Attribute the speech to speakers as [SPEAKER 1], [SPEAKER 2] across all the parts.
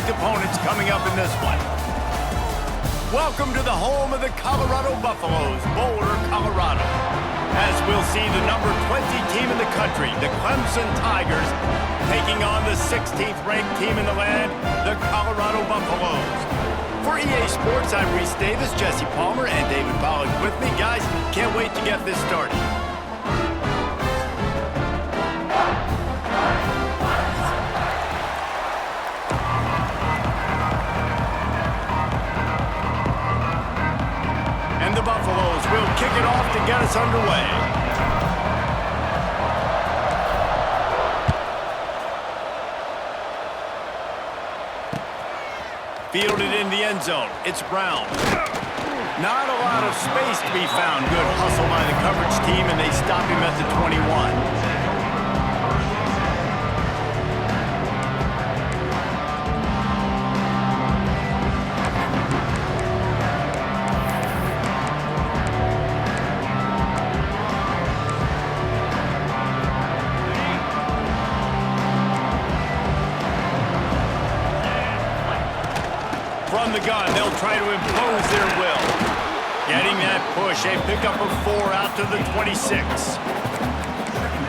[SPEAKER 1] ranked opponents coming up in this one. Welcome to the home of the Colorado Buffaloes, Boulder, Colorado. As we'll see the number 20 team in the country, the Clemson Tigers, taking on the 16th ranked team in the land, the Colorado Buffaloes. For EA Sports, I'm Reese Davis, Jesse Palmer, and David Pollack with me. Guys, can't wait to get this started. And the Buffaloes will kick it off to get us underway. Fielded in the end zone. It's Brown. Not a lot of space to be found. Good hustle by the coverage team, and they stop him at the 21. From the gun, they'll try to impose their will. Getting that push, a pickup of 4 out to the 26.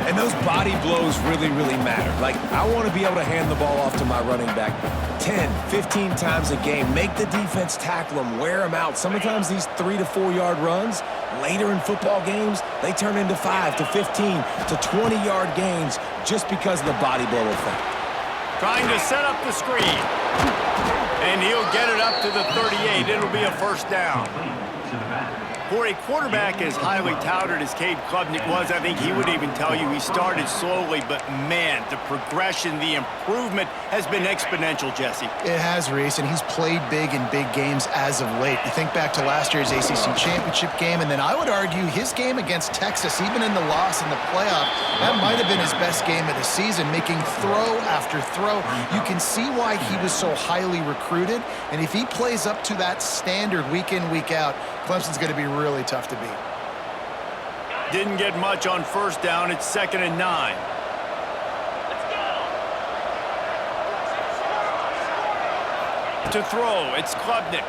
[SPEAKER 2] And those body blows really, really matter. Like, I want to be able to hand the ball off to my running back 10, 15 times a game. Make the defense tackle them, wear them out. Sometimes these 3 to 4 yard runs, later in football games, they turn into 5 to 15 to 20 yard gains just because of the body blow effect.
[SPEAKER 1] Trying to set up the screen. And he'll get it up to the 38. It'll be a first down. For a quarterback as highly touted as Cade Klubnik was, I think he would even tell you he started slowly, but man, the progression, the improvement has been exponential, Jesse.
[SPEAKER 3] It has, Reese, and he's played big in big games as of late. You think back to last year's ACC championship game, and then I would argue his game against Texas, even in the loss in the playoff, that might have been his best game of the season, making throw after throw. You can see why he was so highly recruited, and if he plays up to that standard week in, week out, Clemson's going to be really tough to beat.
[SPEAKER 1] Didn't get much on first down. It's 2nd and 9. To throw, it's Klubnik.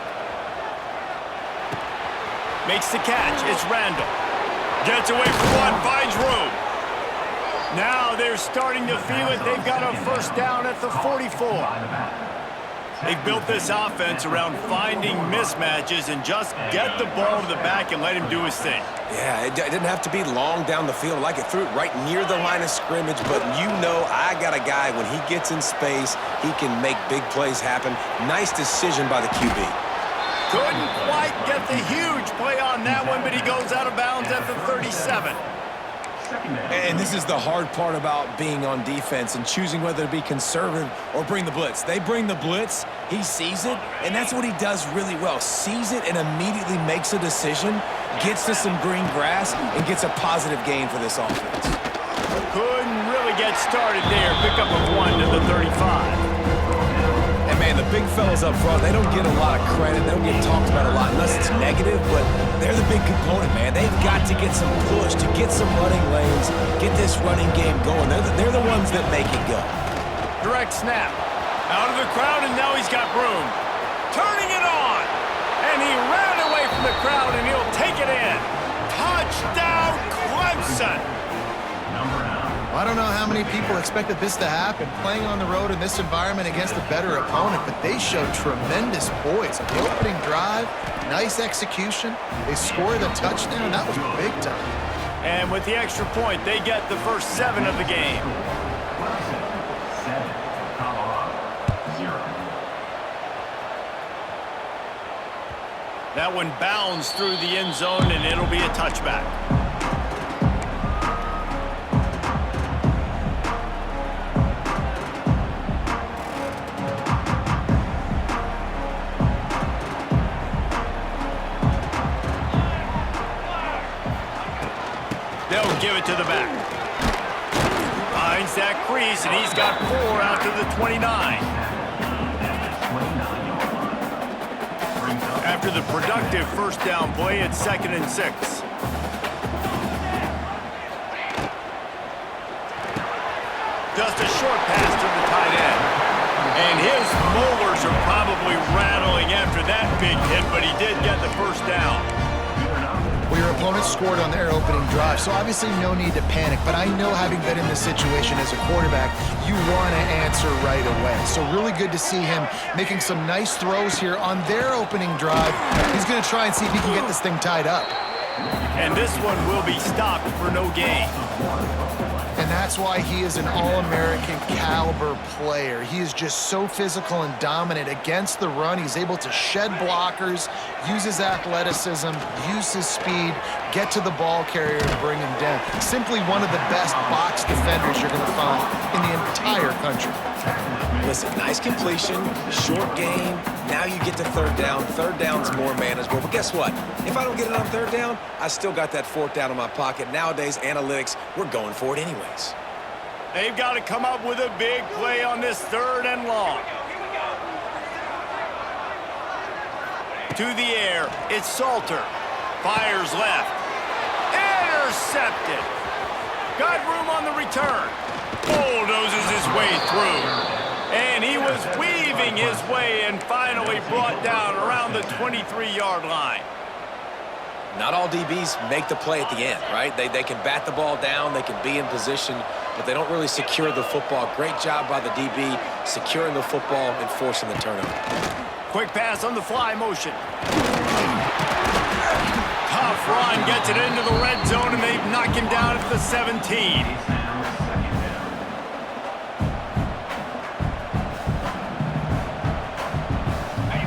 [SPEAKER 1] Makes the catch. It's Randall. Gets away from one, finds room. Now they're starting to feel it. They've got a first down at the 44. They've built this offense around finding mismatches and just get the ball to the back and let him do his thing.
[SPEAKER 2] Yeah, it didn't have to be long down the field. Like it threw it right near the line of scrimmage, but you know I got a guy, when he gets in space, he can make big plays happen. Nice decision by the QB.
[SPEAKER 1] Couldn't quite get the huge play on that one, but he goes out of bounds at the 37.
[SPEAKER 2] And this is the hard part about being on defense and choosing whether to be conservative or bring the blitz. They bring the blitz, he sees it, and that's what he does really well. Sees it and immediately makes a decision, gets to some green grass, and gets a positive gain for this offense.
[SPEAKER 1] Couldn't really get started there. Pickup of 1 to the 35.
[SPEAKER 2] And man, the big fellas up front, they don't get a lot of credit. They don't get talked about a lot unless it's negative, but they're the big component, man. They've got to get some push, to get some running lanes, get this running game going. They're the ones that make it go.
[SPEAKER 1] Direct snap. Out of the crowd, and now he's got room. Turning it on. And he ran away from the crowd, and he'll take it in. Touchdown, Clemson.
[SPEAKER 3] I don't know how many people expected this to happen, playing on the road in this environment against a better opponent, but they showed tremendous poise. The opening drive, nice execution. They scored a touchdown. That was big time.
[SPEAKER 1] And with the extra point, they get the first 7 of the game. That one bounds through the end zone, and it'll be a touchback. They'll give it to the back. Finds that crease, and he's got 4 out to the 29. After the productive first down play, it's 2nd and 6. Just a short pass to the tight end. And his molars are probably rattling after that big hit, but he did get the first down.
[SPEAKER 3] Well, your opponent scored on their opening drive, so obviously no need to panic. But I know, having been in this situation as a quarterback, you want to answer right away. So really good to see him making some nice throws here on their opening drive. He's going to try and see if he can get this thing tied up.
[SPEAKER 1] And this one will be stopped for no gain.
[SPEAKER 3] And that's why he is an All-American caliber player. He is just so physical and dominant against the run. He's able to shed blockers, use his athleticism, use his speed, get to the ball carrier and bring him down. Simply one of the best box defenders you're going to find in the entire country.
[SPEAKER 2] Listen, nice completion, short game. Now you get to third down. Third down's more manageable. But guess what? If I don't get it on third down, I still got that fourth down in my pocket. Nowadays, analytics, we're going for it anyways.
[SPEAKER 1] They've got to come up with a big play on this 3rd and long. To the air, it's Salter. Fires left. Intercepted. Got room on the return. Bulldozes his way through. And he was weaving his way and finally brought down around the 23-yard line.
[SPEAKER 2] Not all DBs make the play at the end, right? They can bat the ball down, they can be in position, but they don't really secure the football. Great job by the DB securing the football and forcing the turnover.
[SPEAKER 1] Quick pass on the fly motion. Tough run, gets it into the red zone, and they've knocked him down at the 17.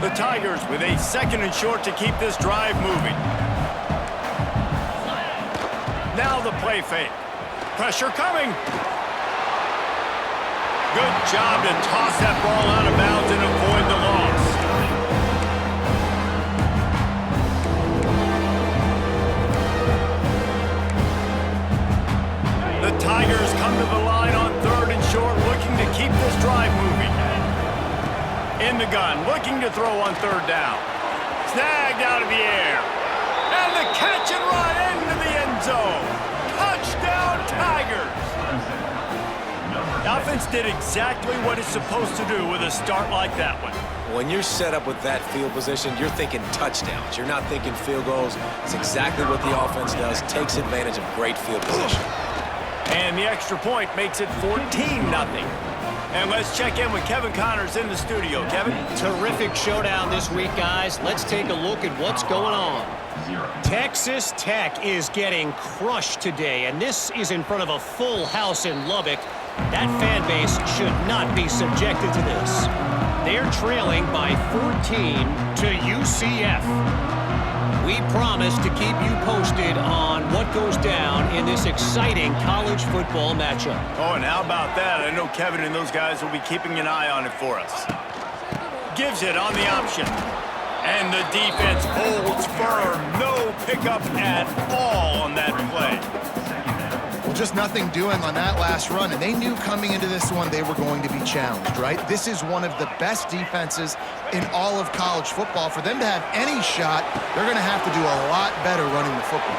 [SPEAKER 1] The Tigers with a 2nd and short to keep this drive moving. Now the play fake. Pressure coming. Good job to toss that ball out of bounds and avoid the loss. The Tigers come to the line on 3rd and short, looking to keep this drive moving. In the gun, looking to throw on 3rd down. Snagged out of the air. And the catch and run into the end zone. Touchdown, Tigers. The offense did exactly what it's supposed to do with a start like that one.
[SPEAKER 2] When you're set up with that field position, you're thinking touchdowns. You're not thinking field goals. It's exactly what the offense does. Takes advantage of great field position.
[SPEAKER 1] And the extra point makes it 14-0. And let's check in with Kevin Connors in the studio. Kevin?
[SPEAKER 4] Terrific showdown this week, guys. Let's take a look at what's going on. Texas Tech is getting crushed today, and this is in front of a full house in Lubbock. That fan base should not be subjected to this. They're trailing by 14 to UCF. We promise to keep you posted on what goes down in this exciting college football matchup.
[SPEAKER 1] Oh, and how about that? I know Kevin and those guys will be keeping an eye on it for us. Gives it on the option. And the defense holds firm. No pickup at all on that play.
[SPEAKER 3] Well, just nothing doing on that last run, and they knew coming into this one they were going to be challenged, right? This is one of the best defenses in all of college football. For them to have any shot, they're going to have to do a lot better running the football.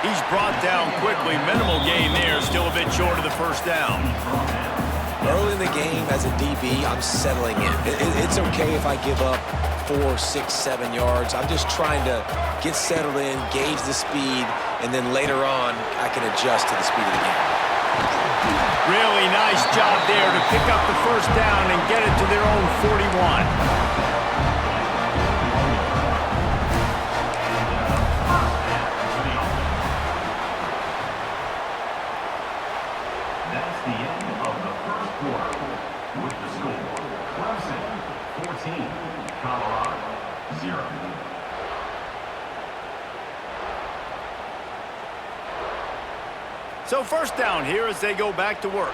[SPEAKER 1] He's brought down quickly. Minimal gain there, still a bit short of the first down.
[SPEAKER 2] Early in the game, as a DB, I'm settling in. It's okay if I give up 4, 6, 7 yards. I'm just trying to get settled in, gauge the speed, and then later on, I can adjust to the speed of the game.
[SPEAKER 1] Really nice job there to pick up the first down and get it to their own 41.
[SPEAKER 5] That's the end of the first quarter. With the score, Clemson 14, Colorado 0.
[SPEAKER 1] So first down here as they go back to work.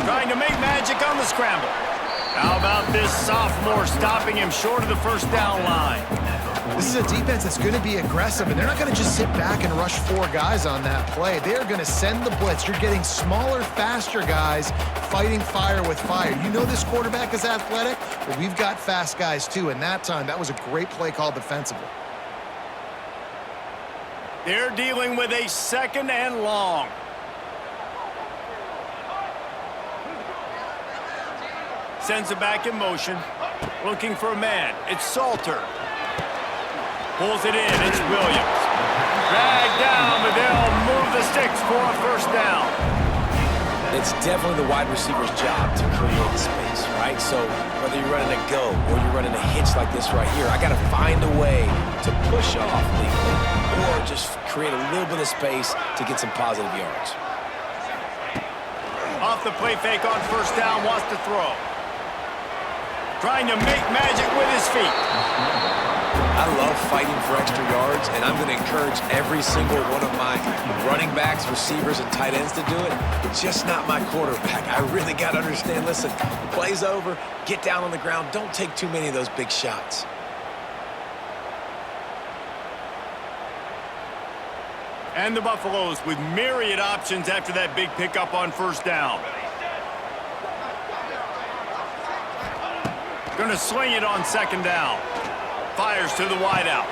[SPEAKER 1] Trying to make magic on the scramble. How about this sophomore stopping him short of the first down line?
[SPEAKER 3] This is a defense that's going to be aggressive, and they're not going to just sit back and rush 4 guys on that play. They are going to send the blitz. You're getting smaller, faster guys fighting fire with fire. You know this quarterback is athletic, but we've got fast guys too, and that time, that was a great play called defensively.
[SPEAKER 1] They're dealing with a 2nd and long. Sends it back in motion. Looking for a man. It's Salter. Pulls it in. It's Williams. Dragged down, but they'll move the sticks for a 1st down.
[SPEAKER 2] It's definitely the wide receiver's job to create space, right? So whether you're running a go or you're running a hitch like this right here, I got to find a way to push off legally or just create a little bit of space to get some positive yards.
[SPEAKER 1] Off the play fake on 1st down, wants to throw. Trying to make magic with his feet.
[SPEAKER 2] I love fighting for extra yards, and I'm going to encourage every single one of my running backs, receivers, and tight ends to do it. Just not my quarterback. I really got to understand, listen, play's over, get down on the ground, don't take too many of those big shots.
[SPEAKER 1] And the Buffaloes with myriad options after that big pickup on 1st down. Gonna sling it on 2nd down. Fires to the wideout.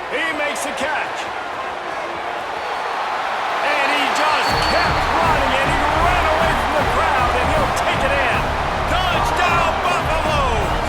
[SPEAKER 1] He makes the catch. And he just kept running, and he ran away from the crowd, and he'll take it in. Touchdown, Buffaloes!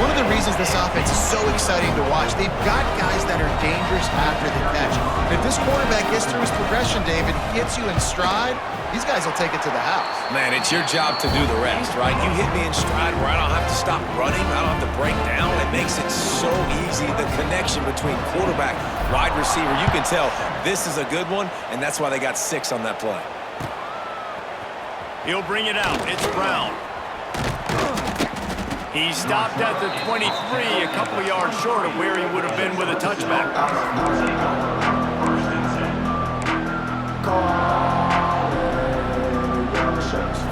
[SPEAKER 3] One of the reasons this offense is so exciting to watch, they've got guys that are dangerous after the catch. If this quarterback gets through his progression, David, gets you in stride, these guys will take it to the house.
[SPEAKER 2] Man, it's your job to do the rest, right? You hit me in stride where I don't have to stop running. I don't have to break down. It makes it so easy. The connection between quarterback, wide receiver, you can tell this is a good one, and that's why they got 6 on that play.
[SPEAKER 1] He'll bring it out. It's Brown. He stopped at the 23, a couple of yards short of where he would have been with a touchback.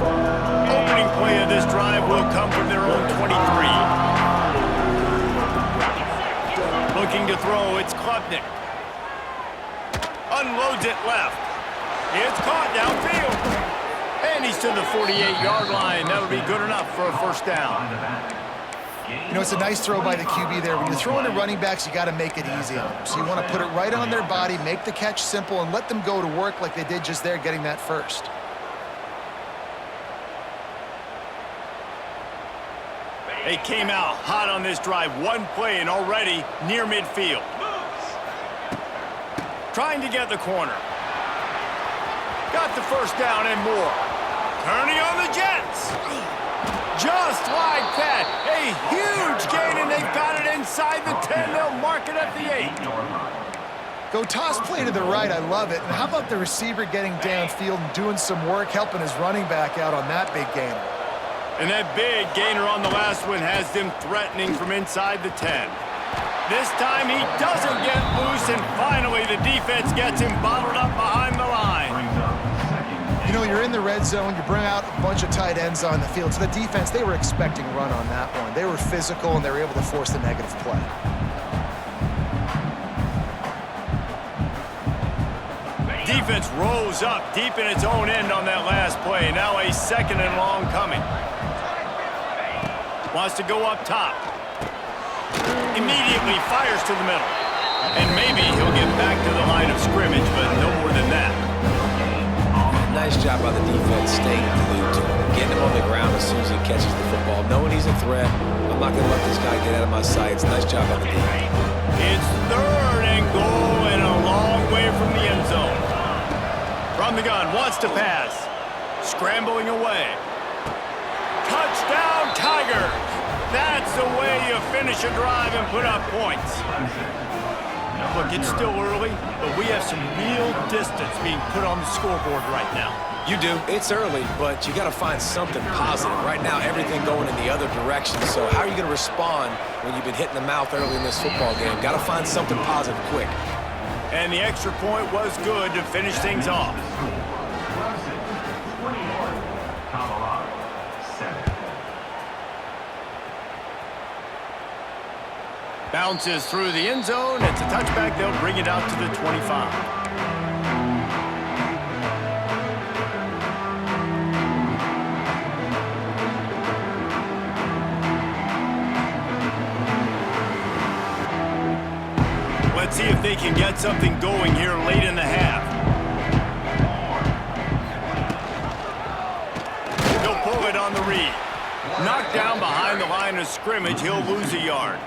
[SPEAKER 1] Opening play of this drive will come from their own 23. Looking to throw, it's Klubnik. Unloads it left. It's caught downfield. And he's to the 48-yard line. That'll be good enough for a 1st down.
[SPEAKER 3] You know, it's a nice throw by the QB there. When you're throwing to running backs, you got to make it easy on them. So you want to put it right on their body, make the catch simple, and let them go to work like they did just there, getting that 1st.
[SPEAKER 1] They came out hot on this drive. One play and already near midfield. Trying to get the corner. Got the 1st down and more. Turning on the Jets. Just like that. A huge gain, and they've got it inside the 10. They'll mark it at the 8.
[SPEAKER 3] Go toss play to the right. I love it. And how about the receiver getting downfield and doing some work, helping his running back out on that big gainer?
[SPEAKER 1] And that big gainer on the last one has them threatening from inside the 10. This time he doesn't get loose, and finally the defense gets him bottled up behind the line.
[SPEAKER 3] You know, you're in the red zone, you bring out a bunch of tight ends on the field. So the defense, they were expecting run on that one. They were physical, and they were able to force the negative play.
[SPEAKER 1] Defense rose up deep in its own end on that last play. Now a 2nd and long coming. Wants to go up top. Immediately fires to the middle. And maybe he'll get back to the line of scrimmage, but no more than that.
[SPEAKER 2] Nice job by the defense staying glued to him, getting him on the ground as soon as he catches the football, knowing he's a threat. I'm not going to let this guy get out of my sights. Nice job by the defense.
[SPEAKER 1] It's 3rd and goal and a long way from the end zone. From the gun, wants to pass. Scrambling away. Touchdown, Tigers! That's the way you finish a drive and put up points. Look, it's still early, but we have some real distance being put on the scoreboard right now.
[SPEAKER 2] You do. It's early, but you got to find something positive. Right now, everything going in the other direction. So how are you going to respond when you've been hit in the mouth early in this football game? Got to find something positive quick.
[SPEAKER 1] And the extra point was good to finish things off. Bounces through the end zone. It's a touchback. They'll bring it out to the 25. Let's see if they can get something going here late in the half. He'll pull it on the read. Knocked down behind the line of scrimmage, he'll lose a yard.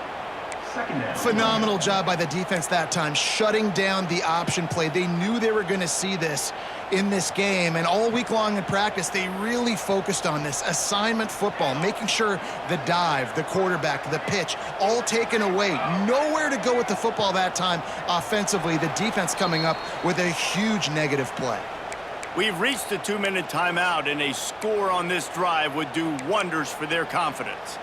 [SPEAKER 3] Phenomenal job by the defense that time, shutting down the option play. They knew they were going to see this in this game, and all week long in practice, they really focused on this assignment football, making sure the dive, the quarterback, the pitch, all taken away. Nowhere to go with the football that time offensively. The defense coming up with a huge negative play.
[SPEAKER 1] We've reached a 2-minute timeout, and a score on this drive would do wonders for their confidence.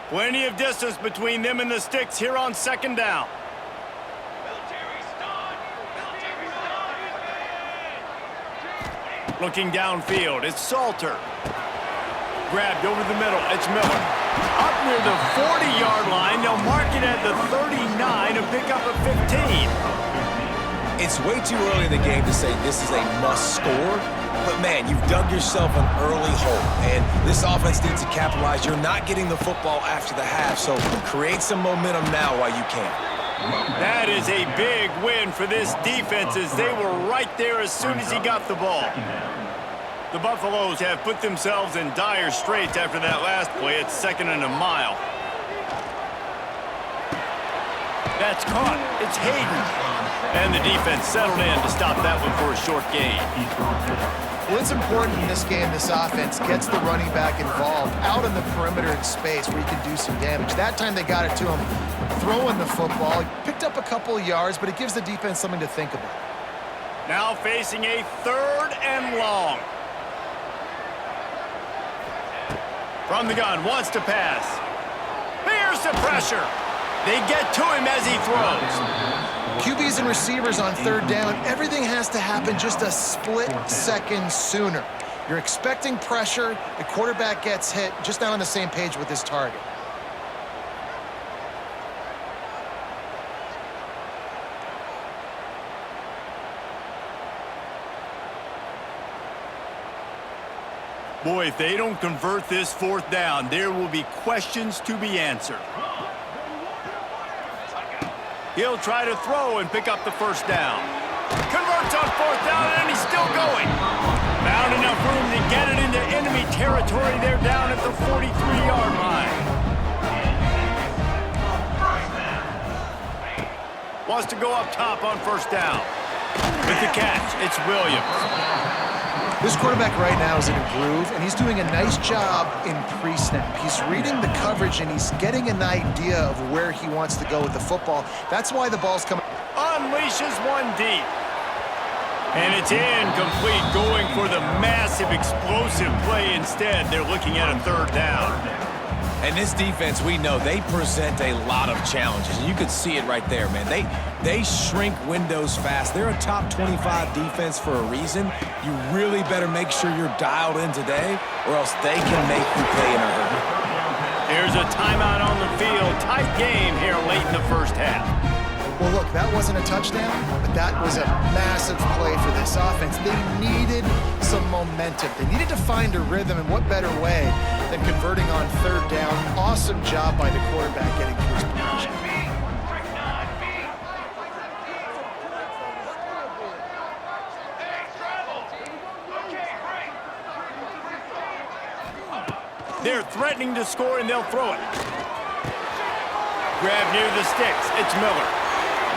[SPEAKER 1] Plenty of distance between them and the sticks here on second down. Looking downfield, it's Salter. Grabbed over the middle, it's Miller. Up near the 40-yard line, they'll mark it at the 39 and pick up a 15.
[SPEAKER 2] It's way too early in the game to say this is a must score, but man, you've dug yourself an early hole, and this offense needs to capitalize. You're not getting the football after the half, so create some momentum now while you can.
[SPEAKER 1] That is a big win for this defense, as they were right there as soon as he got the ball. The Buffaloes have put themselves in dire straits after that last play. It's 2nd and a mile. That's caught. It's Hayden. And the defense settled in to stop that one for a short gain.
[SPEAKER 3] Well, it's important in this game, this offense gets the running back involved out in the perimeter in space where he can do some damage. That time they got it to him throwing the football. He picked up a couple of yards, but it gives the defense something to think about.
[SPEAKER 1] Now facing a 3rd and long. From the gun, wants to pass. Here's the pressure. They get to him as he throws.
[SPEAKER 3] QBs and receivers on 3rd down, everything has to happen just a split second sooner. You're expecting pressure, the quarterback gets hit, just not on the same page with his target.
[SPEAKER 1] Boy, if they don't convert this 4th down, there will be questions to be answered. He'll try to throw and pick up the 1st down. Converts on 4th down, and he's still going. Found enough room to get it into enemy territory. They're down at the 43-yard line. Wants to go up top on 1st down. With the catch, it's Williams.
[SPEAKER 3] This quarterback right now is in a groove, and he's doing a nice job in pre-snap. He's reading the coverage, and he's getting an idea of where he wants to go with the football. That's why the ball's coming.
[SPEAKER 1] Unleashes one deep. And it's incomplete, going for the massive explosive play instead. They're looking at a 3rd down.
[SPEAKER 2] And this defense, we know, they present a lot of challenges. And you can see it right there, man. They shrink windows fast. They're a top 25 defense for a reason. You really better make sure you're dialed in today, or else they can make you pay in a hurry.
[SPEAKER 1] There's a timeout on the field. Tight game here late in the 1st half.
[SPEAKER 3] Well, look, that wasn't a touchdown, but that was a massive play for this offense. They needed some momentum. They needed to find a rhythm, and what better way than converting on 3rd down. Awesome job by the quarterback getting to his position.
[SPEAKER 1] They're threatening to score, and they'll throw it. Grab near the sticks. It's Miller.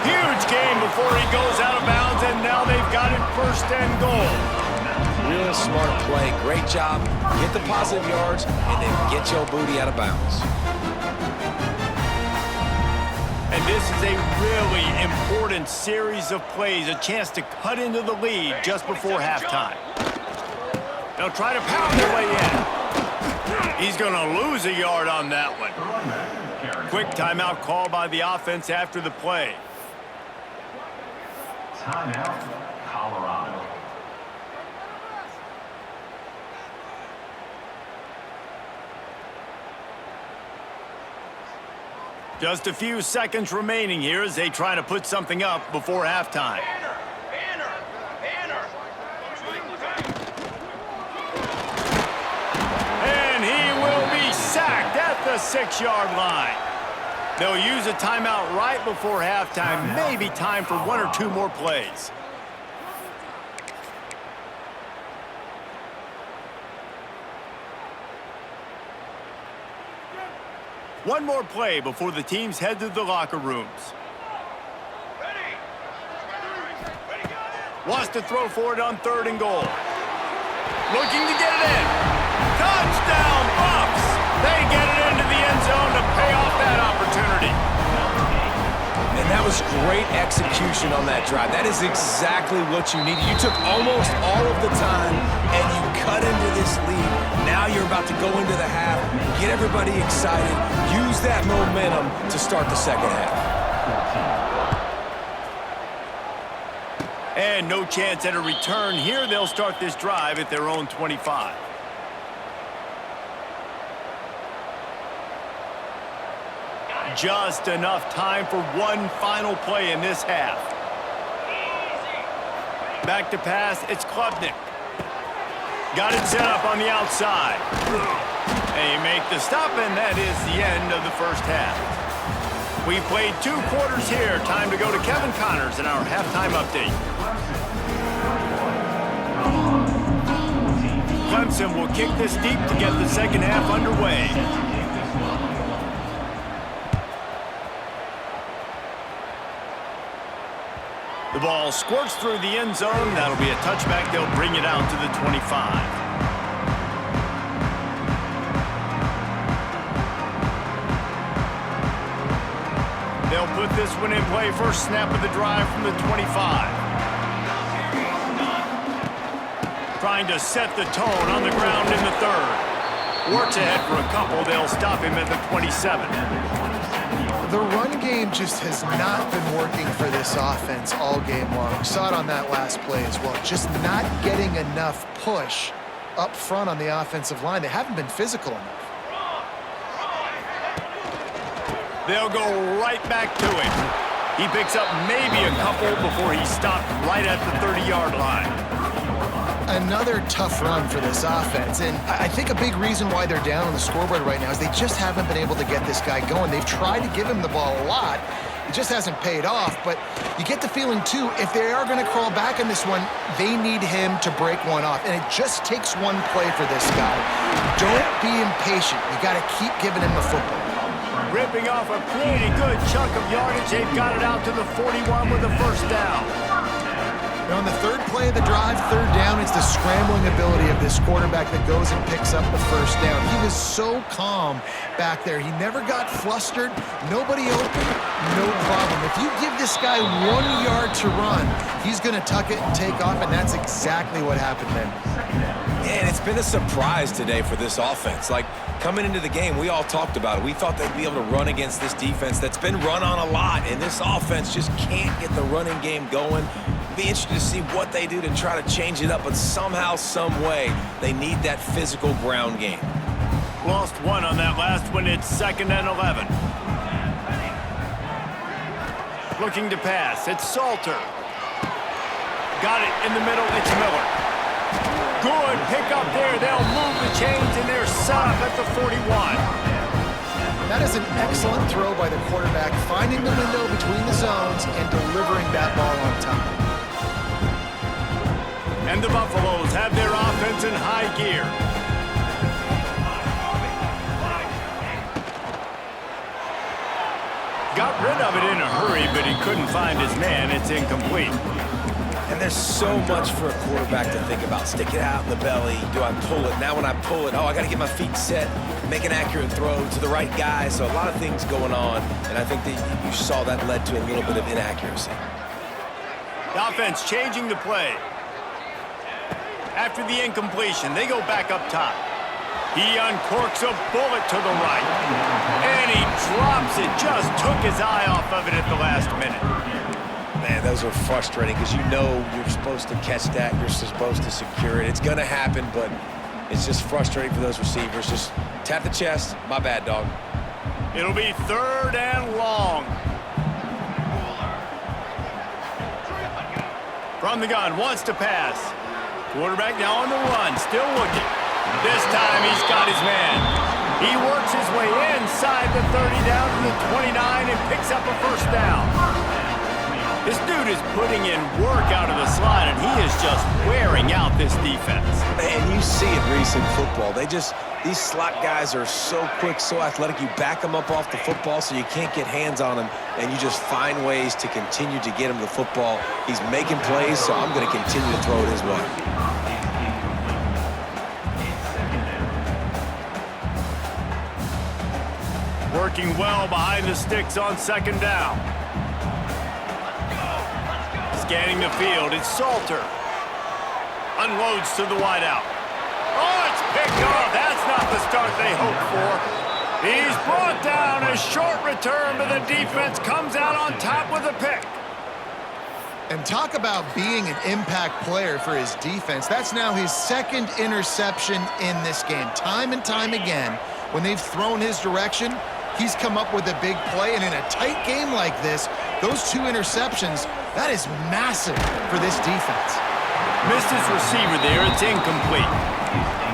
[SPEAKER 1] Huge game before he goes out of bounds, and now they've got it 1st and goal.
[SPEAKER 2] Real smart play. Great job. Get the positive yards, and then get your booty out of bounds.
[SPEAKER 1] And this is a really important series of plays, a chance to cut into the lead just before halftime. They'll try to pound their way in. He's going to lose a yard on that one. Quick timeout call by the offense after the play.
[SPEAKER 5] Timeout, Colorado.
[SPEAKER 1] Just a few seconds remaining here as they try to put something up before halftime. And he will be sacked at the 6-yard line. They'll use a timeout right before halftime. Maybe time for one or two more plays. One more play before the teams head to the locker rooms. Wants to throw for it on 3rd and goal. Looking to get it in. Touchdown, Buffs! They get it into the end zone to pay off that opportunity.
[SPEAKER 2] And that was great execution on that drive. That is exactly what you needed. You took almost all of the time, and you cut into this lead. Now you're about to go into the half, get everybody excited, use that momentum to start the second half.
[SPEAKER 1] And no chance at a return here. They'll start this drive at their own 25. Just enough time for one final play in this half. Back to pass, it's Klubnik. Got it set up on the outside. They make the stop, and that is the end of the first half. We played 2 quarters here. Time to go to Kevin Connors in our halftime update. Clemson will kick this deep to get the second half underway. The ball squirts through the end zone. That'll be a touchback. They'll bring it out to the 25. They'll put this one in play. First snap of the drive from the 25. Trying to set the tone on the ground in the 3rd. Works ahead for a couple. They'll stop him at the 27.
[SPEAKER 3] The run game just has not been working for this offense all game long. We saw it on that last play as well. Just not getting enough push up front on the offensive line. They haven't been physical enough.
[SPEAKER 1] They'll go right back to him. He picks up maybe a couple before he's stopped right at the 30-yard line.
[SPEAKER 3] Another tough run for this offense, and I think a big reason why they're down on the scoreboard right now is they just haven't been able to get this guy going. They've tried to give him the ball a lot. It just hasn't paid off, but you get the feeling, too, if they are going to crawl back in this one, they need him to break one off, and it just takes one play for this guy. Don't be impatient. You got to keep giving him the football.
[SPEAKER 1] Ripping off a pretty good chunk of yardage. They've got it out to the 41 with a first down.
[SPEAKER 3] On the 3rd play of the drive, 3rd down, it's the scrambling ability of this quarterback that goes and picks up the first down. He was so calm back there. He never got flustered. Nobody open, no problem. If you give this guy 1 yard to run, he's going to tuck it and take off, and that's exactly what happened then.
[SPEAKER 2] And it's been a surprise today for this offense. Like, coming into the game, we all talked about it. We thought they'd be able to run against this defense that's been run on a lot, and this offense just can't get the running game going. Be interested to see what they do to try to change it up, but somehow, some way, they need that physical ground game.
[SPEAKER 1] Lost one on that last one. It's 2nd and 11. Looking to pass. It's Salter. Got it in the middle. It's Miller. Good pick up there. They'll move the chains, and they're set up at the 41.
[SPEAKER 3] That is an excellent throw by the quarterback, finding the window between the zones and delivering that ball on time.
[SPEAKER 1] And the Buffaloes have their offense in high gear. Got rid of it in a hurry, but he couldn't find his man. It's incomplete.
[SPEAKER 2] And there's so much for a quarterback to think about. Stick it out in the belly. Do I pull it? Now when I pull it, I got to get my feet set, make an accurate throw to the right guy. So a lot of things going on, and I think that you saw that led to a little bit of inaccuracy.
[SPEAKER 1] The offense changing the play. After the incompletion, they go back up top. He uncorks a bullet to the right. And he drops it. Just took his eye off of it at the last minute.
[SPEAKER 2] Man, those are frustrating because you know you're supposed to catch that. You're supposed to secure it. It's going to happen, but it's just frustrating for those receivers. Just tap the chest. My bad, dog.
[SPEAKER 1] It'll be 3rd and long. From the gun, wants to pass. Quarterback now on the run, still looking. This time he's got his man. He works his way inside the 30 down to the 29 and picks up a first down. This dude is putting in work out of the slot, and he is just wearing out this defense.
[SPEAKER 2] And you see it, Reese, in football. These slot guys are so quick, so athletic. You back them up off the football so you can't get hands on him, and you just find ways to continue to get him the football. He's making plays, so I'm going to continue to throw it his way.
[SPEAKER 1] Working well behind the sticks on second down. Scanning the field, it's Salter. Unloads to the wideout. Oh, it's picked off. That's not the start they hoped for. He's brought down. A short return, but the defense comes out on top with a pick.
[SPEAKER 3] And talk about being an impact player for his defense. That's now his second interception in this game. Time and time again, when they've thrown his direction, he's come up with a big play. And in a tight game like this, those 2 interceptions, that is massive for this defense.
[SPEAKER 1] Missed his receiver there. It's incomplete.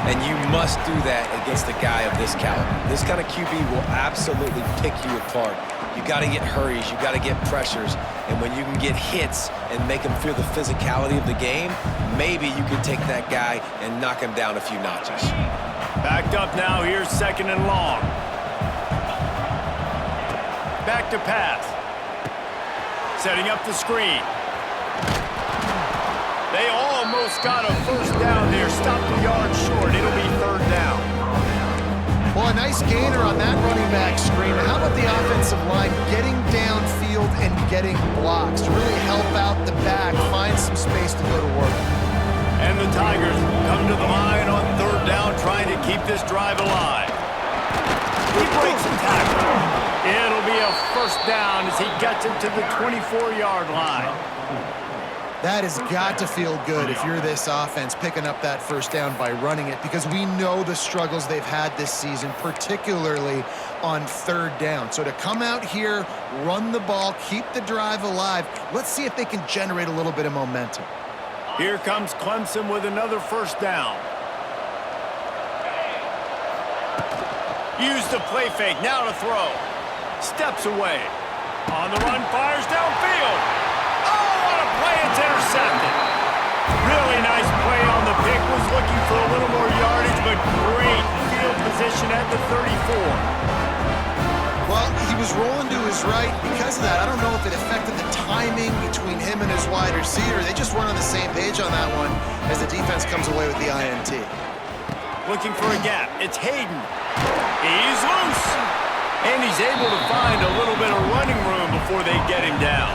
[SPEAKER 2] And you must do that against a guy of this caliber. This kind of QB will absolutely pick you apart. You got to get hurries. You got to get pressures. And when you can get hits and make him feel the physicality of the game, maybe you can take that guy and knock him down a few notches.
[SPEAKER 1] Backed up now. Here's second and long. Back to pass. Setting up the screen. They almost got a first down there. Stopped a yard short. It'll be third down.
[SPEAKER 3] Well, a nice gainer on that running back screen. How about the offensive line getting downfield and getting blocks to really help out the back, find some space to go to work.
[SPEAKER 1] And the Tigers come to the line on third down, trying to keep this drive alive. He breaks the tackle. It'll be a first down as he gets it to the 24-yard line.
[SPEAKER 3] That has got to feel good if you're this offense picking up that first down by running it, because we know the struggles they've had this season, particularly on third down. So to come out here, run the ball, keep the drive alive, let's see if they can generate a little bit of momentum.
[SPEAKER 1] Here comes Clemson with another first down. Use the play fake, now to throw. Steps away. On the run, fires downfield. Oh, what a play, it's intercepted. Really nice play on the pick. Was looking for a little more yardage, but great field position at the 34.
[SPEAKER 3] Well, he was rolling to his right. Because of that, I don't know if it affected the timing between him and his wide receiver. They just weren't on the same page on that one as the defense comes away with the INT.
[SPEAKER 1] Looking for a gap. It's Hayden. He's loose. And he's able to find a little bit of running room before they get him down.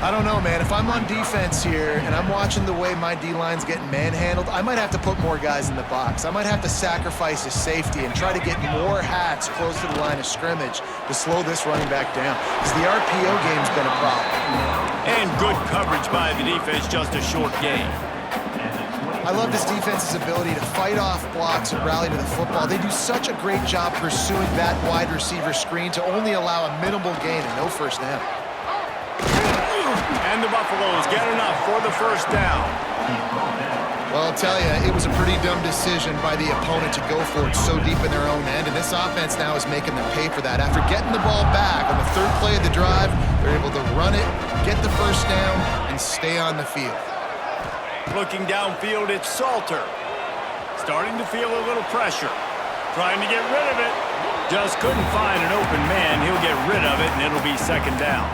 [SPEAKER 3] I don't know, man. If I'm on defense here and I'm watching the way my D-line's getting manhandled, I might have to put more guys in the box. I might have to sacrifice his safety and try to get more hats close to the line of scrimmage to slow this running back down, because the RPO game's been a problem.
[SPEAKER 1] And good coverage by the defense, just a short gain.
[SPEAKER 3] I love this defense's ability to fight off blocks and rally to the football. They do such a great job pursuing that wide receiver screen to only allow a minimal gain and no first down.
[SPEAKER 1] And the Buffaloes get enough for the first down.
[SPEAKER 3] Well, I'll tell you, it was a pretty dumb decision by the opponent to go for it so deep in their own end, and this offense now is making them pay for that. After getting the ball back on the third play of the drive, they're able to run it, get the first down, and stay on the field.
[SPEAKER 1] Looking downfield, it's Salter. Starting to feel a little pressure. Trying to get rid of it. Just couldn't find an open man. He'll get rid of it, and it'll be second down.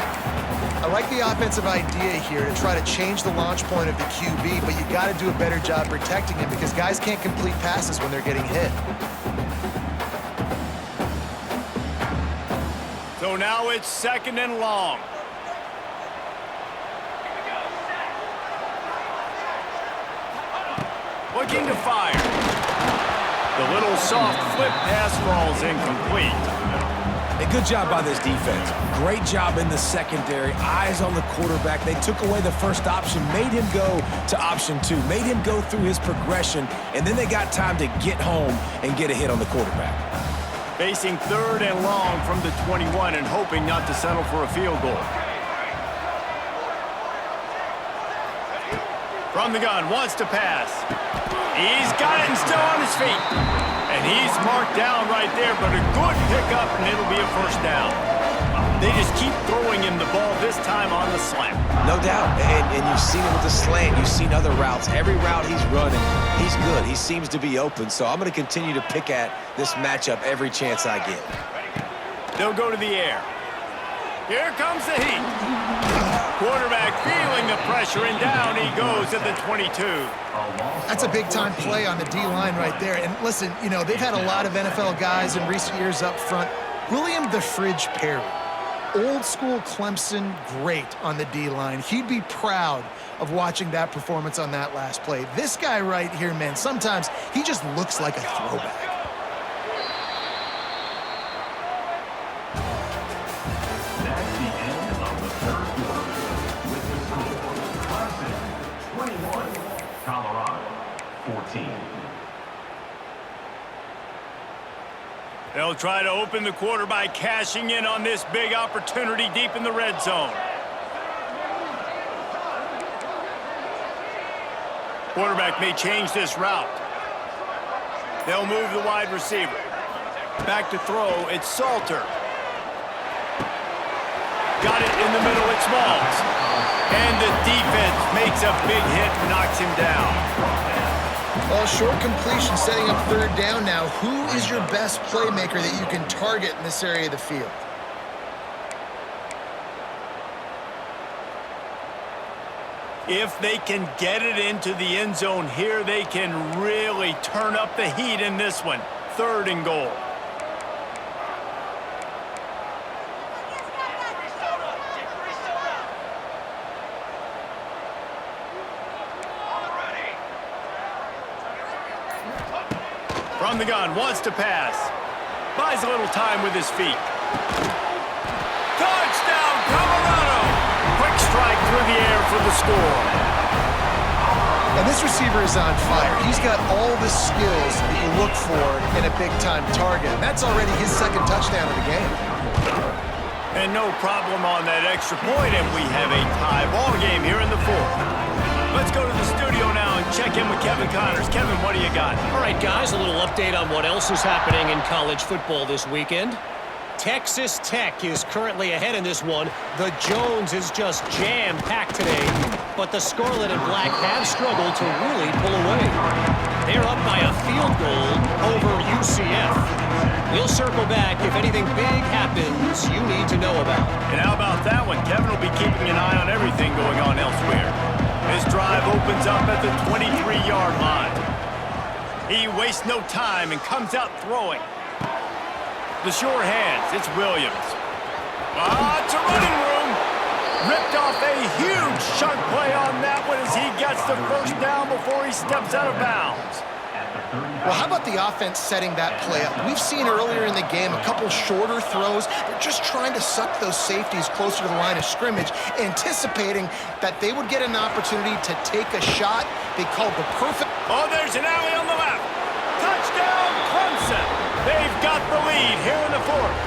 [SPEAKER 3] I like the offensive idea here to try to change the launch point of the QB, but you got to do a better job protecting him because guys can't complete passes when they're getting hit.
[SPEAKER 1] So now it's second and long. Looking to fire. The little soft flip pass falls incomplete.
[SPEAKER 2] A good job by this defense. Great job in the secondary. Eyes on the quarterback. They took away the first option, made him go to option 2, made him go through his progression, and then they got time to get home and get a hit on the quarterback.
[SPEAKER 1] Facing third and long from the 21 and hoping not to settle for a field goal. From the gun, wants to pass. He's got it and still on his feet. And he's marked down right there, but a good pickup, and it'll be a first down. They just keep throwing him the ball, this time on the slant.
[SPEAKER 2] No doubt, and you've seen it with the slant. You've seen other routes. Every route he's running, he's good. He seems to be open, so I'm going to continue to pick at this matchup every chance I get.
[SPEAKER 1] They'll go to the air. Here comes the heat. Quarterback feeling the pressure, and down he goes at the 22.
[SPEAKER 3] That's a big-time play on the D-line right there. And listen, you know, they've had a lot of NFL guys in recent years up front. William the Fridge Perry, old school Clemson great on the D-line. He'd be proud of watching that performance on that last play. This guy right here, man, sometimes he just looks like a throwback.
[SPEAKER 5] That's the end of the third quarter. With the score, Clemson 21, Colorado 14.
[SPEAKER 1] They'll try to open the quarter by cashing in on this big opportunity deep in the red zone. Quarterback may change this route. They'll move the wide receiver. Back to throw, it's Salter. Got it in the middle, it's Smalls. And the defense makes a big hit and knocks him down.
[SPEAKER 3] Well, short completion setting up third down now. Who is your best playmaker that you can target in this area of the field?
[SPEAKER 1] If they can get it into the end zone here, they can really turn up the heat in this one. 3rd and goal. From the gun, wants to pass. Buys a little time with his feet. Touchdown, Colorado! Quick strike through the air for the score.
[SPEAKER 3] And this receiver is on fire. He's got all the skills that you look for in a big-time target. And that's already his 2nd touchdown of the game.
[SPEAKER 1] And no problem on that extra point, and we have a tie ball game here in the 4th. Let's go to the studio now and check in with Kevin Connors. Kevin, what do you got?
[SPEAKER 4] All right, guys, a little update on what else is happening in college football this weekend. Texas Tech is currently ahead in this one. The Jones is just jam-packed today, but the Scarlet and Black have struggled to really pull away. They're up by a field goal over UCF. We'll circle back if anything big happens you need to know about.
[SPEAKER 1] And how about that one? Kevin will be keeping an eye on everything going on elsewhere. This drive opens up at the 23-yard line. He wastes no time and comes out throwing. The sure hands, it's Williams. It's a running room. Ripped off a huge chunk play on that one as he gets the first down before he steps out of bounds.
[SPEAKER 3] Well, how about the offense setting that play up? We've seen earlier in the game a couple shorter throws. They're just trying to suck those safeties closer to the line of scrimmage, anticipating that they would get an opportunity to take a shot. They called the perfect...
[SPEAKER 1] Oh, there's an alley on the left. Touchdown, Clemson. They've got the lead here in the 4th.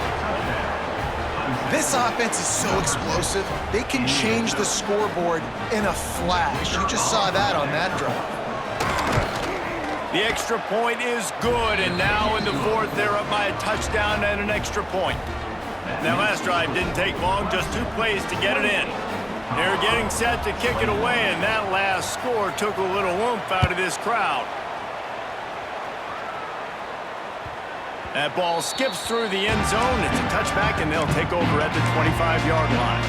[SPEAKER 3] This offense is so explosive, they can change the scoreboard in a flash. You just saw that on that drive.
[SPEAKER 1] The extra point is good, and now in the 4th, they're up by a touchdown and an extra point. That last drive didn't take long, just 2 plays to get it in. They're getting set to kick it away, and that last score took a little oomph out of this crowd. That ball skips through the end zone. It's a touchback, and they'll take over at the 25-yard line.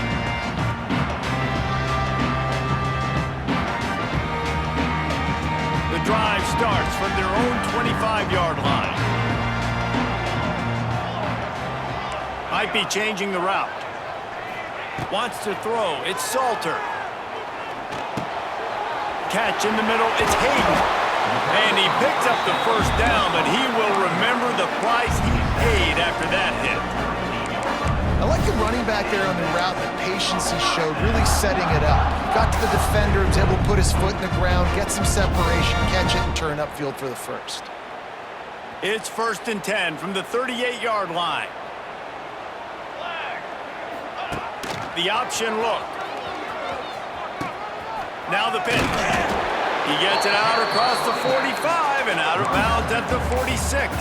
[SPEAKER 1] The drive starts from their own 25-yard line. Might be changing the route. Wants to throw. It's Salter. Catch in the middle. It's Hayden. And he picks up the first down, but he will remember the price he paid after that hit.
[SPEAKER 3] I like the running back there on the route, the patience he showed, really setting it up. Got to the defender, was able to put his foot in the ground, get some separation, catch it, and turn upfield for the first.
[SPEAKER 1] It's 1st and 10 from the 38-yard line. The option look. Now the pitch. He gets it out across the 45. and out of bounds at the 46.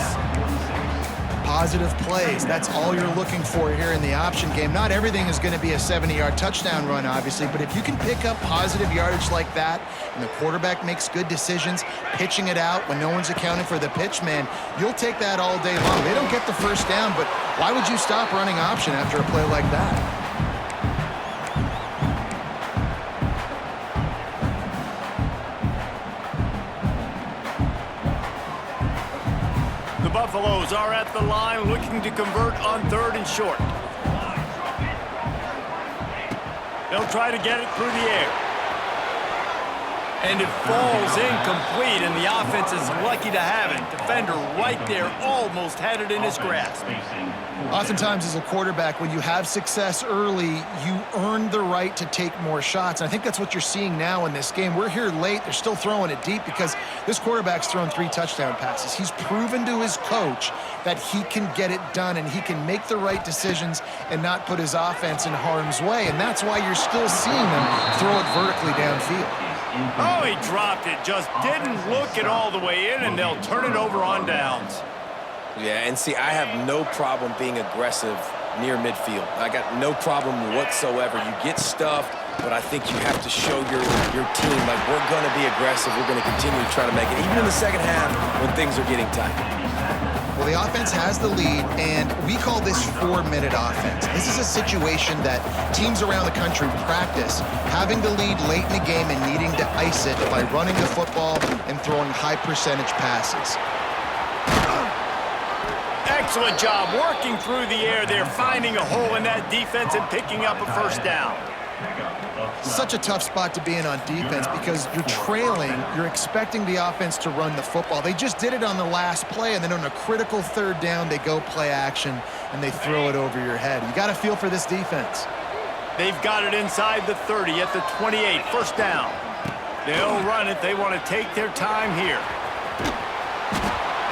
[SPEAKER 3] Positive plays, that's all you're looking for here in the option game. Not everything is going to be a 70-yard touchdown run, obviously, but if you can pick up positive yardage like that and the quarterback makes good decisions, pitching it out when no one's accounting for the pitch, man, you'll take that all day long. They don't get the first down, but why would you stop running option after a play like that?
[SPEAKER 1] Buffaloes are at the line looking to convert on 3rd and short. They'll try to get it through the air. And it falls incomplete, and the offense is lucky to have it. Defender right there almost had it in his grasp.
[SPEAKER 3] Oftentimes as a quarterback, when you have success early, you earn the right to take more shots. And I think that's what you're seeing now in this game. We're here late. They're still throwing it deep because this quarterback's thrown 3 touchdown passes. He's proven to his coach that he can get it done and he can make the right decisions and not put his offense in harm's way. And that's why you're still seeing them throw it vertically downfield.
[SPEAKER 1] Oh, he dropped it. Just didn't look it all the way in, and they'll turn it over on downs.
[SPEAKER 2] Yeah, and see, I have no problem being aggressive near midfield. I got no problem whatsoever. You get stuffed, but I think you have to show your team, like, we're going to be aggressive. We're going to continue to try to make it, even in the second half when things are getting tight.
[SPEAKER 3] Well, the offense has the lead, and we call this 4-minute offense. This is a situation that teams around the country practice, having the lead late in the game and needing to ice it by running the football and throwing high-percentage passes.
[SPEAKER 1] Excellent job working through the air there, finding a hole in that defense and picking up a first down.
[SPEAKER 3] Such a tough spot to be in on defense because you're trailing, you're expecting the offense to run the football. They just did it on the last play, and then on a critical 3rd down, they go play action, and they throw it over your head. You got to feel for this defense.
[SPEAKER 1] They've got it inside the 30 at the 28, first down. They'll run it. They want to take their time here.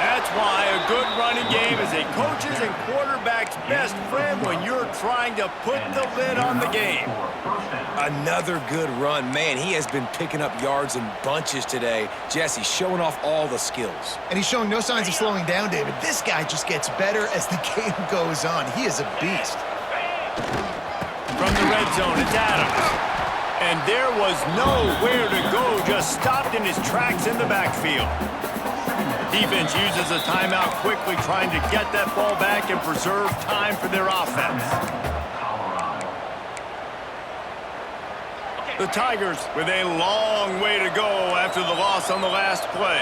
[SPEAKER 1] That's why a good running game is a coach's and quarterback's best friend when you're trying to put the lid on the game.
[SPEAKER 2] Another good run. Man, he has been picking up yards in bunches today. Jesse showing off all the skills.
[SPEAKER 3] And he's showing no signs of slowing down, David. This guy just gets better as the game goes on. He is a beast.
[SPEAKER 1] From the red zone, it's Adams. And there was nowhere to go, just stopped in his tracks in the backfield. Defense uses a timeout quickly, trying to get that ball back and preserve time for their offense. The Tigers with a long way to go after the loss on the last play.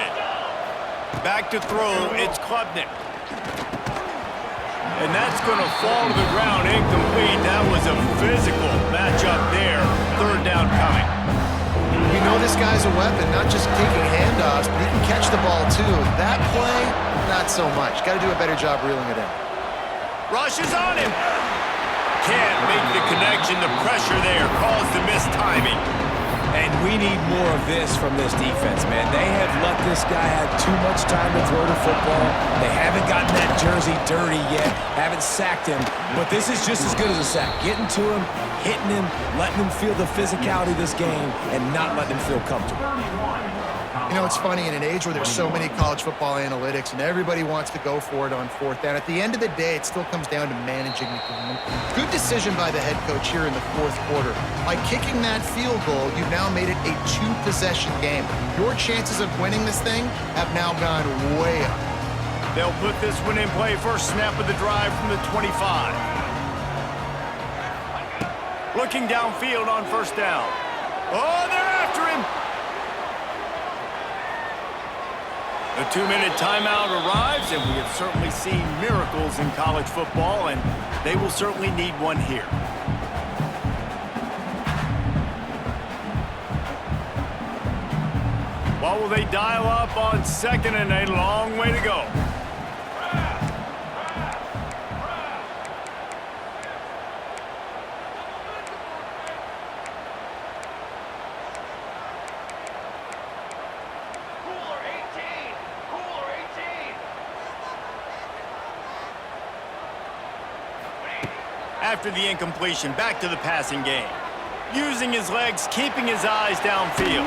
[SPEAKER 1] Back to throw, it's Klubnik. And that's going to fall to the ground incomplete. That was a physical matchup there. 3rd down coming.
[SPEAKER 3] We know this guy's a weapon, not just taking handoffs, but he can catch the ball too. That play, not so much. Got to do a better job reeling it in.
[SPEAKER 1] Rush is on him. Can't make the connection. The pressure there caused the missed timing.
[SPEAKER 2] And we need more of this from this defense, man. They have let this guy have too much time to throw the football. They haven't gotten that jersey dirty yet, haven't sacked him. But this is just as good as a sack. Getting to him, hitting him, letting him feel the physicality of this game, and not letting him feel comfortable.
[SPEAKER 3] You know, it's funny, in an age where there's so many college football analytics and everybody wants to go for it on 4th down, at the end of the day, it still comes down to managing the game. Good decision by the head coach here in the 4th quarter. By kicking that field goal, you've now made it a 2-possession game. Your chances of winning this thing have now gone way up.
[SPEAKER 1] They'll put this one in play. First snap of the drive from the 25. Looking downfield on first down. Oh, they're after him. The 2-minute timeout arrives, and we have certainly seen miracles in college football, and they will certainly need one here. What will they dial up on 2nd and a long way to go? After the incompletion, back to the passing game. Using his legs, keeping his eyes downfield.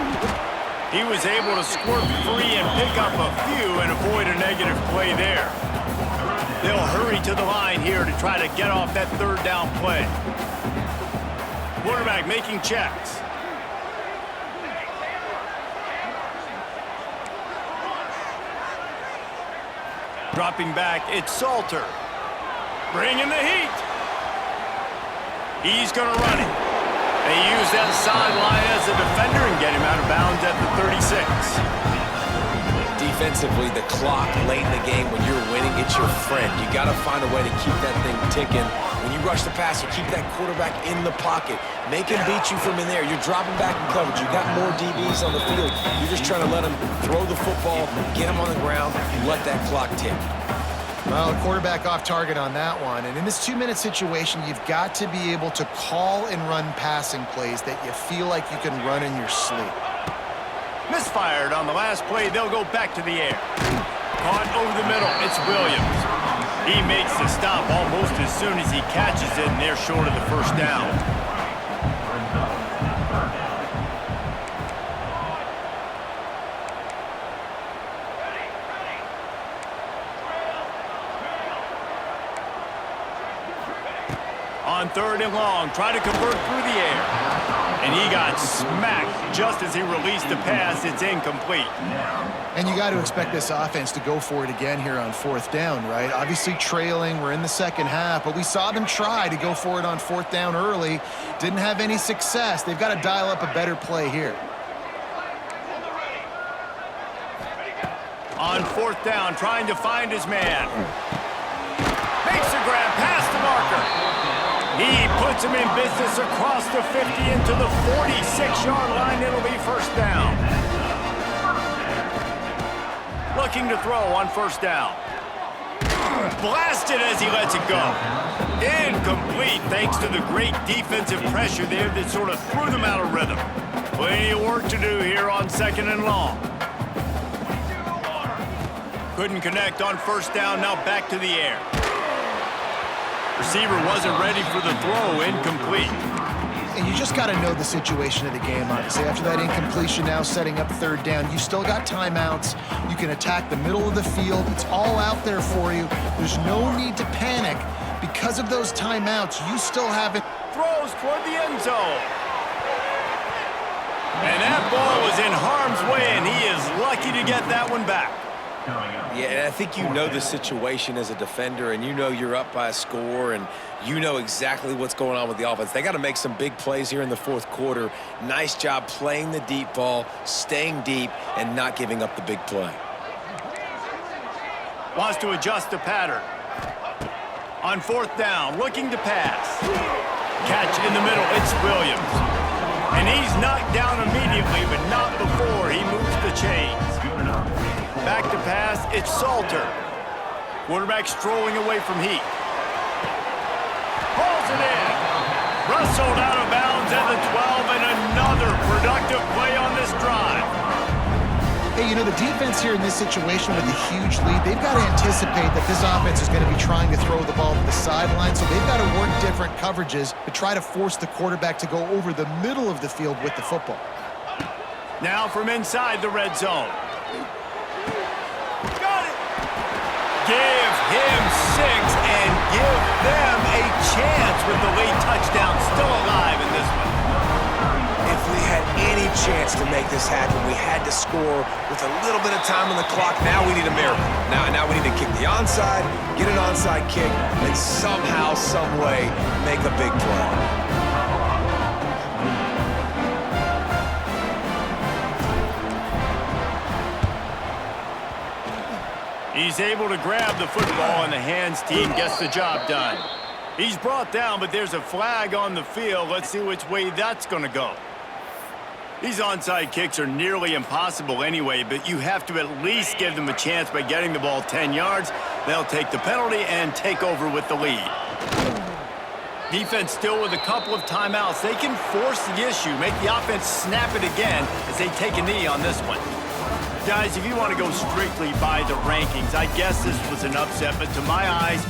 [SPEAKER 1] He was able to squirt free and pick up a few and avoid a negative play there. They'll hurry to the line here to try to get off that third down play. Quarterback making checks. Dropping back, it's Salter. Bringing the heat. He's going to run it. They use that sideline as a defender and get him out of bounds at the 36.
[SPEAKER 2] Defensively, the clock late in the game when you're winning, it's your friend. You got to find a way to keep that thing ticking. When you rush the passer, keep that quarterback in the pocket. Make him beat you from in there. You're dropping back in coverage. You got more DBs on the field. You're just trying to let him throw the football, get him on the ground, and let that clock tick.
[SPEAKER 3] Well, quarterback off target on that one. And in this 2-minute situation, you've got to be able to call and run passing plays that you feel like you can run in your sleep.
[SPEAKER 1] Misfired on the last play. They'll go back to the air. Caught over the middle. It's Williams. He makes the stop almost as soon as he catches it, and they're short of the first down. On 3rd and long, try to convert through the air. And he got smacked just as he released the pass. It's incomplete.
[SPEAKER 3] And you got to expect this offense to go for it again here on 4th down, right? Obviously trailing, we're in the second half, but we saw them try to go for it on 4th down early. Didn't have any success. They've got to dial up a better play here.
[SPEAKER 1] On 4th down, trying to find his man. Makes a grab past the marker. He puts him in business across the 50 into the 46-yard line. It'll be first down. Looking to throw on 1st down. Blasted as he lets it go. Incomplete thanks to the great defensive pressure there that sort of threw them out of rhythm. Plenty of work to do here on 2nd and long. Couldn't connect on 1st down. Now back to the air. Receiver wasn't ready for the throw, incomplete.
[SPEAKER 3] And you just got to know the situation of the game, obviously. After that incompletion, now setting up 3rd down, you still got timeouts. You can attack the middle of the field. It's all out there for you. There's no need to panic. Because of those timeouts, you still have it.
[SPEAKER 1] Throws toward the end zone. And that ball was in harm's way, and he is lucky to get that one back.
[SPEAKER 2] Yeah, and I think you know the situation as a defender, and you know you're up by a score, and you know exactly what's going on with the offense. They got to make some big plays here in the 4th quarter. Nice job playing the deep ball, staying deep, and not giving up the big play.
[SPEAKER 1] Wants to adjust the pattern. On 4th down, looking to pass. Catch in the middle, it's Williams. And he's knocked down immediately, but not before he moves the chains. Back to pass, it's Salter. Quarterback strolling away from heat. Pulls it in. Wrestled out of bounds at the 12, and another productive play on this drive.
[SPEAKER 3] Hey, you know, the defense here in this situation with a huge lead, they've got to anticipate that this offense is going to be trying to throw the ball to the sideline, so they've got to work different coverages to try to force the quarterback to go over the middle of the field with the football.
[SPEAKER 1] Now from inside the red zone. Give him 6 and give them a chance with the late touchdown still alive in this one.
[SPEAKER 2] If we had any chance to make this happen, we had to score with a little bit of time on the clock. Now we need a miracle. Now we need to kick the onside, get an onside kick, and somehow, some way, make a big play.
[SPEAKER 1] He's able to grab the football, and the hands team gets the job done. He's brought down, but there's a flag on the field. Let's see which way that's going to go. These onside kicks are nearly impossible anyway, but you have to at least give them a chance by getting the ball 10 yards. They'll take the penalty and take over with the lead. Defense still with a couple of timeouts. They can force the issue, make the offense snap it again as they take a knee on this one. Guys, if you want to go strictly by the rankings, I guess this was an upset, but to my eyes,